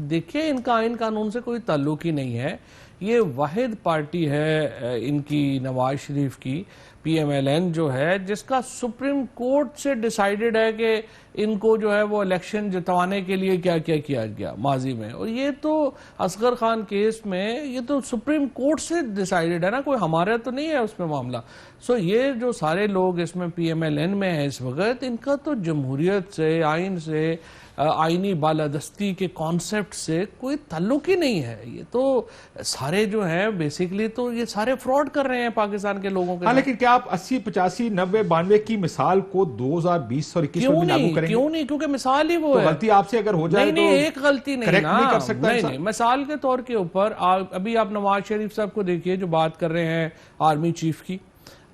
देखिए इनका आइन कानून से कोई ताल्लुक ही नहीं है। ये वाहिद पार्टी है इनकी नवाज शरीफ की, PMLN जो है, जिसका सुप्रीम कोर्ट से डिसाइडेड है कि इनको जो है वो इलेक्शन जितवाने के लिए क्या क्या किया गया माजी में। और ये तो असगर खान केस में ये तो सुप्रीम कोर्ट से डिसाइडेड है ना, कोई हमारा तो नहीं है उसमें मामला। सो ये जो सारे लोग इसमें PMLN में है इस वक्त, इनका तो जमहूरियत से, आइन से, आइनी बालादस्ती के कॉन्सेप्ट से कोई ताल्लुक ही नहीं है। ये तो सारे जो हैं बेसिकली तो ये सारे फ्रॉड कर रहे हैं पाकिस्तान के लोगों के। हाँ, लेकिन क्या आप 80, 85, 90, 92 की मिसाल को 2020 और 21 में लागू करेंगे? क्यों नहीं? क्योंकि मिसाल ही वो है। गलती आपसे अगर हो जाए नहीं, एक गलती नहीं ना, नहीं कर सकता। नहीं, मिसाल के तौर के ऊपर अभी आप नवाज शरीफ साहब को देखिए जो बात कर रहे हैं आर्मी चीफ की।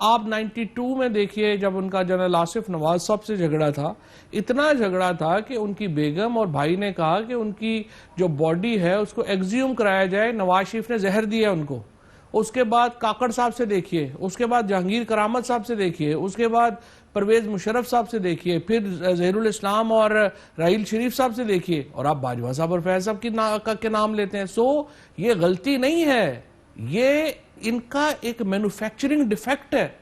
आप 92 में देखिए जब उनका जनरल आसिफ नवाज साहब से झगड़ा था, इतना झगड़ा था कि उनकी बेगम और भाई ने कहा कि उनकी जो बॉडी है उसको एक्सह्यूम कराया जाए। नवाज शरीफ ने जहर दिया उनको। उसके बाद काकड़ साहब से देखिए, उसके बाद जहांगीर करामत साहब से देखिए, उसके बाद परवेज मुशर्रफ साहब से देखिए, फिर जहीरुल इस्लाम और राहील शरीफ साहब से देखिए, और आप बाजवा साहब और फैज साहब के नाम लेते हैं। सो ये गलती नहीं है, ये इनका एक मैन्युफैक्चरिंग डिफेक्ट है।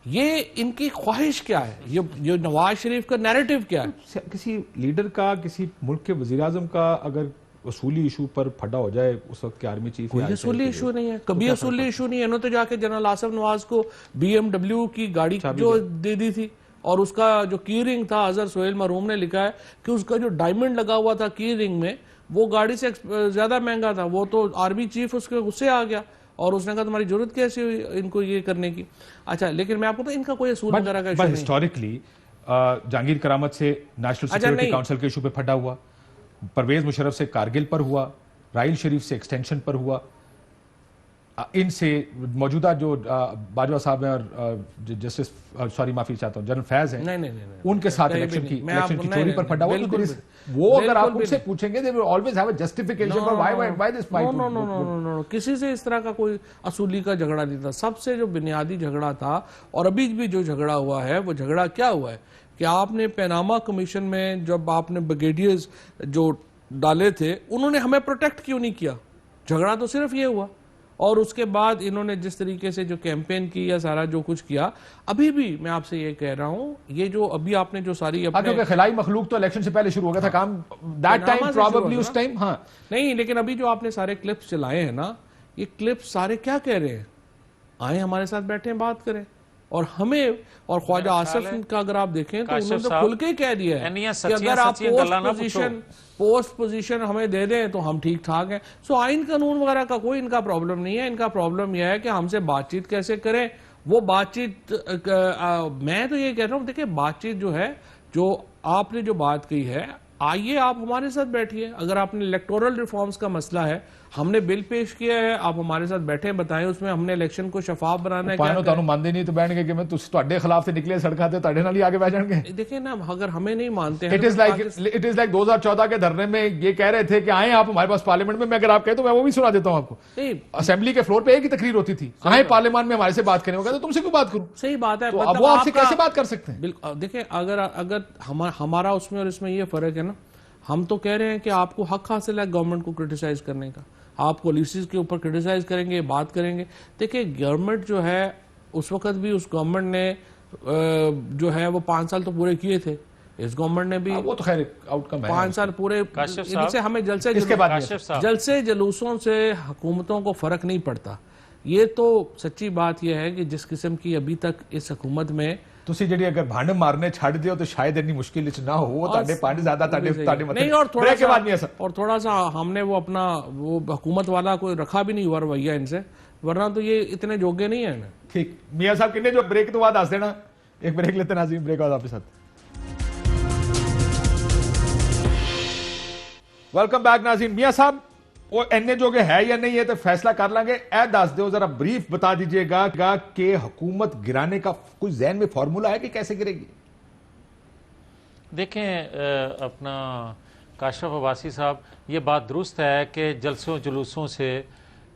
ये इनकी ख्वाहिश क्या है, ये नवाज शरीफ का नैरेटिव क्या है? किसी लीडर का, किसी मुल्क के वजीर आजम का अगर असूली इशू पर फटा हो जाए उस वक्त के आर्मी चीफ, कोई असूली इशू नहीं है, कभी असूली इशू नहीं है। इन्होंने तो जाके जनरल आसिफ नवाज को BMW की गाड़ी जो दे दी थी, और उसका जो की रिंग था, अजहर सोहेल मरहूम ने लिखा है कि उसका जो डायमंड लगा हुआ था की रिंग में, वो गाड़ी से ज्यादा महंगा था। वो तो आर्मी चीफ उसके गुस्से आ गया और उसने कहा तुम्हारी जरूरत कैसे हुई इनको ये करने की। अच्छा, लेकिन मैं आपको तो इनका कोई असूल वगैरह का इशू नहीं। हिस्टोरिकली जहांगीर करामत से नेशनल सिक्योरिटी काउंसिल के इशू पे फटा हुआ, परवेज मुशर्रफ से कारगिल पर हुआ, राहील शरीफ से एक्सटेंशन पर हुआ, इनसे मौजूदा जो बाजवा साहब हैं और जस्टिस माफी चाहता हूं जनरल फैज हैं, नहीं, उनके साथ इलेक्शन की चोरी पर फटा हुआ। वो अगर आप उनसे पूछेंगे they will always have a justification for why this fight. No, किसी से इस तरह का कोई असूली का झगड़ा नहीं था। सबसे जो बुनियादी झगड़ा था और अभी भी जो झगड़ा हुआ है, वो झगड़ा क्या हुआ है कि आपने पैनामा कमीशन में जब आपने ब्रिगेडियर्स जो डाले थे, उन्होंने हमें प्रोटेक्ट क्यों नहीं किया? झगड़ा तो सिर्फ ये हुआ। और उसके बाद इन्होंने जिस तरीके से जो कैंपेन की या सारा जो कुछ किया, अभी भी मैं आपसे ये कह रहा हूं, ये जो अभी आपने जो सारी क्योंकि खिलाई मखलूक तो इलेक्शन से पहले शुरू हो गया था काम, दैट टाइम प्रोबेबली उस टाइम। हाँ नहीं, लेकिन अभी जो आपने सारे क्लिप्स चलाए हैं ना, ये क्लिप्स सारे क्या कह रहे हैं? आए हमारे साथ बैठे बात करें। और हमें और ख्वाजा आसिफ का अगर आप देखें तो उन्होंने तो खुल के ही कह दिया है कि अगर आप पोस्ट पोजीशन हमें दे दें तो हम ठीक ठाक हैं। सो आइन कानून वगैरह का कोई इनका प्रॉब्लम नहीं है। इनका प्रॉब्लम यह है कि हमसे बातचीत कैसे करें। वो बातचीत मैं तो ये कह रहा हूँ, देखिए बातचीत जो है, जो आपने जो बात कही है, आइए आप हमारे साथ बैठिए। अगर आपने इलेक्टोरल रिफॉर्म्स का मसला है, हमने बिल पेश किया है, आप हमारे साथ बैठे बताएं उसमें हमने इलेक्शन को शफाफ बनाना है। क्या मानते नहीं तो बैठ गए कि मैं तुहाडे खिलाफ से निकले सड़का ते तुहाडे नाल ही आगे बैठ जाएंगे। देखिए ना, अगर हमें नहीं मानते हैं, इट इज लाइक 2014 के धरने में ये कह रहे थे कि आए आप हमारे पास पार्लियामेंट में। मैं अगर आप कहें तो मैं वो भी सुना देता हूं आपको। असेंबली के फ्लोर पे एक ही तकरीर होती थी, आए पार्लियामेंट में हमारे से बात करें, तो तुमसे क्यों बात करूं? सही बात है, तो अब वो आपसे कैसे बात कर सकते हैं? बिल्कुल। देखिए, अगर हमारा उसमें और इसमें ये फर्क है ना, हम तो कह रहे हैं कि आपको हक हासिल है गवर्नमेंट को क्रिटिसाइज करने का, आप पॉलिसीज के ऊपर क्रिटिसाइज करेंगे, बात करेंगे। देखिए, गवर्नमेंट जो है उस वक्त भी उस गवर्नमेंट ने जो है वो 5 साल तो पूरे किए थे। इस गवर्नमेंट ने भी वो तो खैर आउटकम है, 5 साल पूरे। इनसे हमें जलसे जुलूसों से हुकूमतों को फर्क नहीं पड़ता। ये तो सच्ची बात यह है कि जिस किस्म की अभी तक इस हुकूमत में ਤੁਸੀਂ ਜਿਹੜੀ अगर भांडे मारने छाड़ दियो तो शायद इतनी मुश्किल ना हो। वो ताड़े पांडे ज्यादा ताड़े नहीं, और थोड़ा सा हमने वो अपना वो हुकूमत वाला कोई रखा भी नहीं हुआ रवैया इनसे, वरना तो ये इतने जोगे नहीं है ना। ठीक, मियां साहब किन्ने जो ब्रेक तो बाद दस देना, एक ब्रेक लेते नाज़रीन, ब्रेक बाद आपके साथ। वेलकम बैक नाज़रीन। मियां साहब, वो एनए जो है या नहीं है तो फैसला कर लेंगे। ए दस दो जरा ब्रीफ बता दीजिएगा कि हुकूमत गिराने का कोई ज़हन में फॉर्मूला है कि कैसे गिरेगी? देखें अपना काशफ अब्बासी साहब, ये बात दुरुस्त है कि जलसों जुलूसों से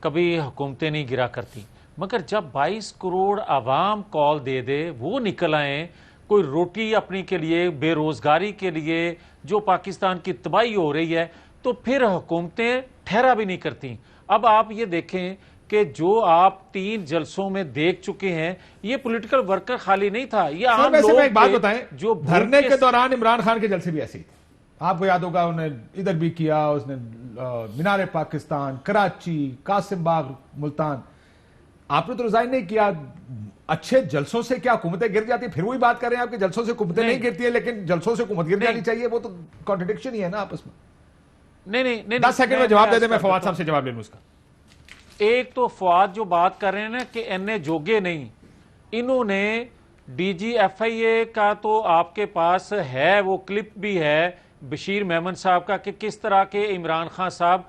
कभी हुकूमतें नहीं गिरा करती, मगर जब 22 करोड़ आवाम कॉल दे दे, वो निकल आए कोई रोटी अपनी के लिए, बेरोजगारी के लिए, जो पाकिस्तान की तबाही हो रही है, तो फिर हुकूमतें ठहरा भी नहीं करती। अब आप ये देखें कि जो आप 3 जलसों में देख चुके हैं, ये पॉलिटिकल वर्कर खाली नहीं था, ये आम वैसे लोग मैं एक बात थे बताएं, जो धरने के दौरान इमरान खान के जलसे भी ऐसे ही थे। आपको याद होगा, उन्हें इधर भी किया, उसने मीनार पाकिस्तान, कराची, कासिम बाग, मुल्तान। आपने तो रिजाइन नहीं किया। अच्छे जलसों से क्या हुकूमतें गिर जाती? फिर वही बात कर रहे हैं आपके जलसों से हुकूमतें नहीं गिरती है, लेकिन जलसों से हुकूमत गिर जानी चाहिए। वो तो कॉन्ट्रडिक्शन ही है ना आपस में। नहीं 10 सेकंड में जवाब दे दे, मैं फवाद साहब से जवाब ले लूं उसका। एक तो फवाद जो बात कर रहे हैं ना कि एनए जोगे नहीं, इन्होंने DGFIA का तो आपके पास है, वो क्लिप भी है बशीर मेमन साहब का कि किस तरह के इमरान खान साहब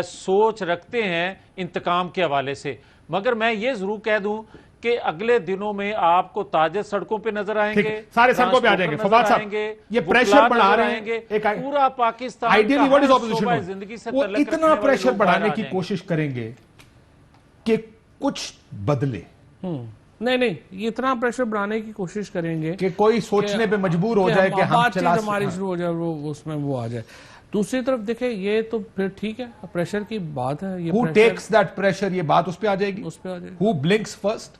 सोच रखते हैं इंतकाम के हवाले से। मगर मैं ये जरूर कह दूं कि अगले दिनों में आपको ताजे सड़कों पे नजर आएंगे, सारे सड़कों पे आ जाएंगे। फवाद साहब, ये प्रेशर बढ़ा रहे हैं, पूरा Pakistan ideally what is opposition, जिंदगी से वो इतना प्रेशर बढ़ाने की कोशिश करेंगे कि कुछ बदले। नहीं, ये इतना प्रेशर बढ़ाने की कोशिश करेंगे कि कोई सोचने पे मजबूर हो जाए कि हम चला हमारी शुरू हो जाए, वो उसमें वो आ जाए। दूसरी तरफ देखें, ये तो फिर ठीक है, प्रेशर की बात है। ये Who takes that pressure, ये बात उस पे आ जाएगी। Who blinks first?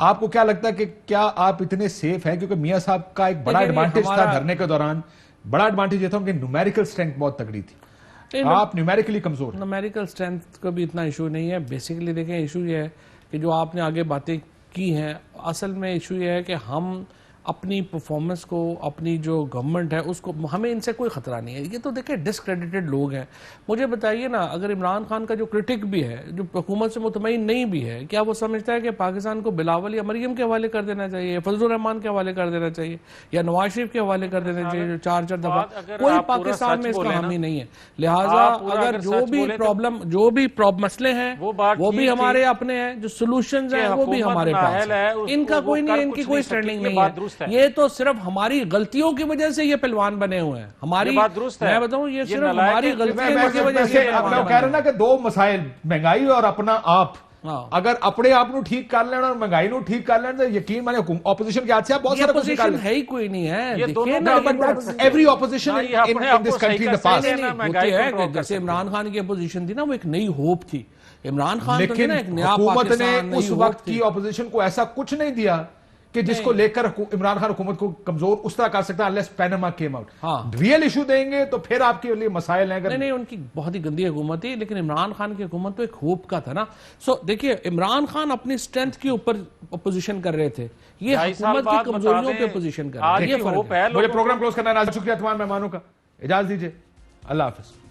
आपको क्या लगता है कि क्या आप इतने सेफ हैं? क्योंकि मियां साहब का एक बड़ा एडवांटेज था धरने के दौरान, बड़ा एडवांटेज ये था उनकी न्यूमेरिकल स्ट्रेंथ बहुत तगड़ी थी। आप न्यूमेरिकली कमजोर। न्यूमेरिकल स्ट्रेंथ का भी इतना इशू नहीं है। बेसिकली देखें, इशू ये है कि जो आपने आगे बातें की हैं, असल में इशू ये है कि हम अपनी परफॉर्मेंस को, अपनी जो गवर्नमेंट है उसको, हमें इनसे कोई खतरा नहीं है। ये तो देखें डिस्क्रेडिटेड लोग हैं। मुझे बताइए ना, अगर इमरान खान का जो क्रिटिक भी है, जो हुकूमत से मुतमईन नहीं भी है, क्या वो समझता है कि पाकिस्तान को बिलावल या मरियम के हवाले कर देना चाहिए, फजलुर रहमान के हवाले कर देना चाहिए, या नवाज शरीफ के हवाले कर देना चाहिए जो 4 दफा? कोई पाकिस्तान में इसका हामी नहीं है। लिहाजा अगर जो भी प्रॉब्लम, जो भी मसले हैं वो भी हमारे अपने हैं, जो सोल्यूशन है वो भी हमारे पास है। इनका कोई नहीं, इनकी कोई स्टैंडिंग नहीं है। ये तो सिर्फ हमारी गलतियों की वजह से ये पहलवान बने हुए हैं। हमारी बात दुरुस्त है, मैं बताऊं, ये सिर्फ हमारी गलतियों की वजह से आप कह रहे ना कि 2 मसाइल, महंगाई और अपना आप। अगर अपने आप को ठीक कर लेना और महंगाई को ठीक कर लेना, तो यकीन माने ऑपोजिशन के हाथ से आप बहुत सारे ऑपोजिशन है ही कोई नहीं है। Every opposition in this country in the past, जैसे इमरान खान की अपोजिशन थी ना, वो एक नई होप थी। इमरान खान, लेकिन हुकूमत ने उस वक्त की ऑपोजिशन को ऐसा कुछ नहीं दिया कि जिसको लेकर इमरान खान हुकूमत को कमजोर उस तरह कर सकता है, unless Panama came out. Real issue देंगे तो फिर आपके लिए मसाइल हैं। नहीं, उनकी बहुत ही गंदी हुकूमत थी, लेकिन इमरान खान की हुकूमत तो एक होप का था ना। सो देखिए, इमरान खान अपनी स्ट्रेंथ के ऊपर अपोजिशन कर रहे थे, ये हुकूमत की कमजोरियों पे अपोजिशन कर रहे थे। मुझे प्रोग्राम क्लोज करना है। शुक्रिया तमाम मेहमानों का, इजाजत दीजिए, अल्लाह हाफिज।